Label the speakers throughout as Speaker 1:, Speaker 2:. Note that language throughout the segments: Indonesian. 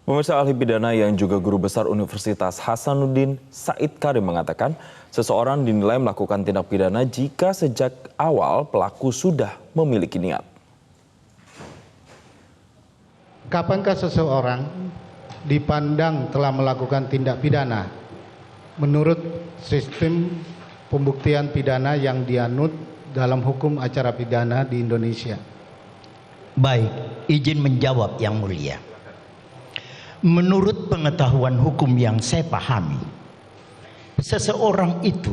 Speaker 1: Pemirsa, ahli pidana yang juga guru besar Universitas Hasanuddin Said Karim mengatakan seseorang dinilai melakukan tindak pidana jika sejak awal pelaku sudah memiliki niat.
Speaker 2: Kapankah seseorang dipandang telah melakukan tindak pidana menurut sistem pembuktian pidana yang dianut dalam hukum acara pidana di Indonesia?
Speaker 3: Baik, izin menjawab Yang Mulia. Menurut pengetahuan hukum yang saya pahami, seseorang itu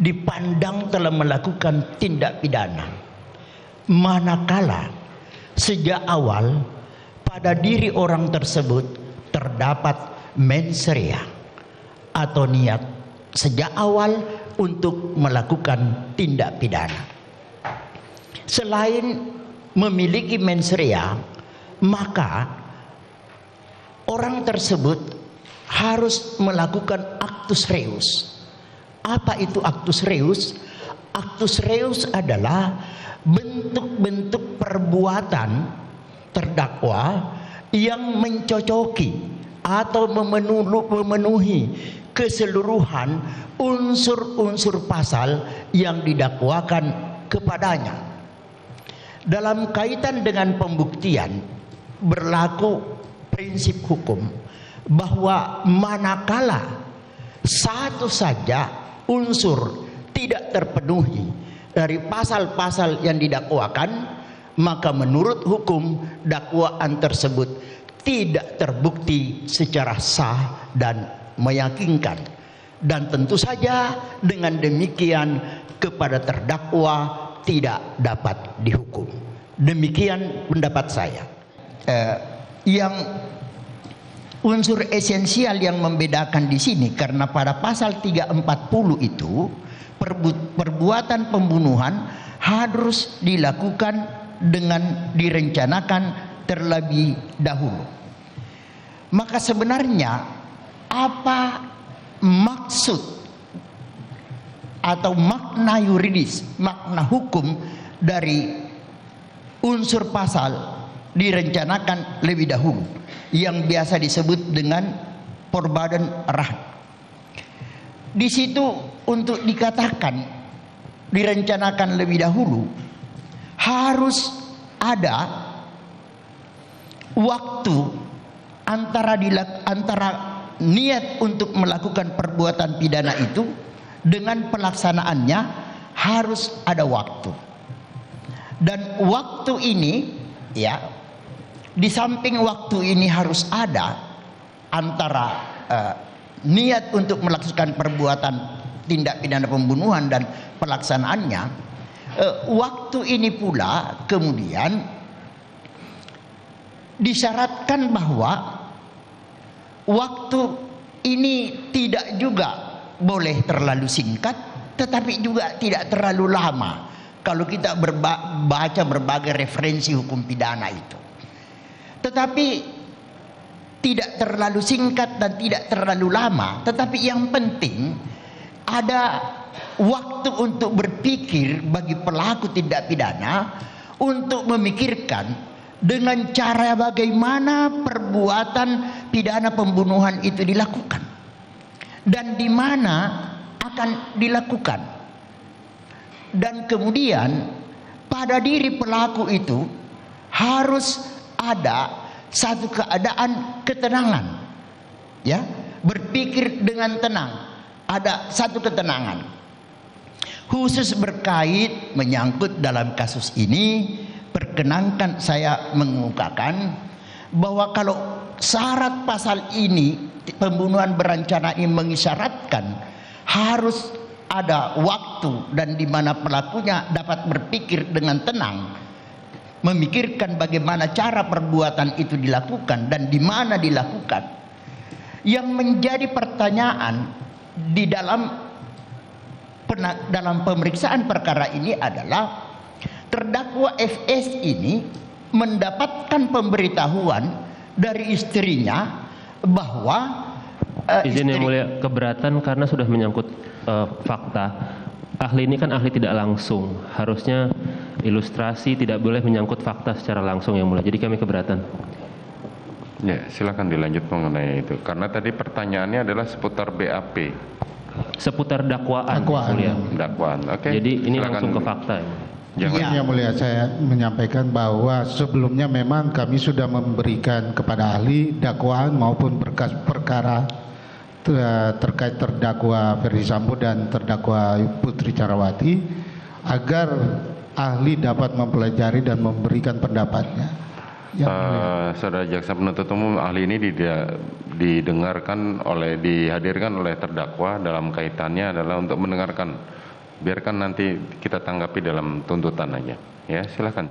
Speaker 3: dipandang telah melakukan tindak pidana manakala sejak awal pada diri orang tersebut terdapat mens rea atau niat sejak awal untuk melakukan tindak pidana. Selain memiliki mens rea, maka orang tersebut harus melakukan actus reus. Apa itu actus reus? Actus reus adalah bentuk-bentuk perbuatan terdakwa yang mencocoki atau memenuhi keseluruhan unsur-unsur pasal yang didakwakan kepadanya. Dalam kaitan dengan pembuktian, berlaku prinsip hukum bahwa manakala satu saja unsur tidak terpenuhi dari pasal-pasal yang didakwakan, maka menurut hukum dakwaan tersebut tidak terbukti secara sah dan meyakinkan, dan tentu saja dengan demikian kepada terdakwa tidak dapat dihukum. Demikian pendapat saya. Yang unsur esensial yang membedakan di sini, karena pada pasal 340 itu perbuatan pembunuhan harus dilakukan dengan direncanakan terlebih dahulu. Maka sebenarnya apa maksud atau makna yuridis, makna hukum dari unsur pasal direncanakan lebih dahulu yang biasa disebut dengan Porbadan Rahn. Di situ untuk dikatakan direncanakan lebih dahulu harus ada waktu antara niat untuk melakukan perbuatan pidana itu dengan pelaksanaannya, harus ada waktu. Dan waktu ini, ya, di samping waktu ini harus ada antara niat untuk melakukan perbuatan tindak pidana pembunuhan dan pelaksanaannya. Waktu ini pula kemudian disyaratkan bahwa waktu ini tidak juga boleh terlalu singkat, tetapi juga tidak terlalu lama. Kalau kita baca berbagai referensi hukum pidana itu, tetapi tidak terlalu singkat dan tidak terlalu lama, tetapi yang penting ada waktu untuk berpikir bagi pelaku tindak pidana untuk memikirkan dengan cara bagaimana perbuatan pidana pembunuhan itu dilakukan dan di mana akan dilakukan, dan kemudian pada diri pelaku itu harus ada satu keadaan ketenangan, ya, berpikir dengan tenang, ada satu ketenangan. Khusus berkait menyangkut dalam kasus ini, perkenankan saya mengemukakan bahwa kalau syarat pasal ini, pembunuhan berencana ini mengisyaratkan harus ada waktu dan di mana pelakunya dapat berpikir dengan tenang, memikirkan bagaimana cara perbuatan itu dilakukan dan di mana dilakukan. Yang menjadi pertanyaan di dalam pemeriksaan perkara ini adalah terdakwa FS ini mendapatkan pemberitahuan dari istrinya bahwa
Speaker 4: izin yang mulia, keberatan karena sudah menyangkut fakta. Ahli ini kan ahli tidak langsung, harusnya ilustrasi tidak boleh menyangkut fakta secara langsung yang mulia. Jadi kami keberatan.
Speaker 5: Ya, silakan dilanjut mengenai itu. Karena tadi pertanyaannya adalah seputar BAP,
Speaker 4: Seputar dakwaan,
Speaker 2: Dakwaan.
Speaker 4: Mulia.
Speaker 5: dakwaan. Oke.
Speaker 4: Jadi ini
Speaker 5: silakan.
Speaker 4: langsung ke fakta.
Speaker 5: Jangan.
Speaker 3: Iya.
Speaker 2: Yang mulia, saya menyampaikan bahwa sebelumnya memang kami sudah memberikan kepada ahli dakwaan maupun berkas perkara terkait terdakwa Ferdi Sambo dan terdakwa Putri Candrawati agar ahli dapat mempelajari dan memberikan pendapatnya. Yang mulia.
Speaker 5: Saudara Jaksa Penuntut Umum, ahli ini dihadirkan oleh terdakwa dalam kaitannya adalah untuk mendengarkan. Biarkan nanti kita tanggapi dalam tuntutan aja. Ya, silakan.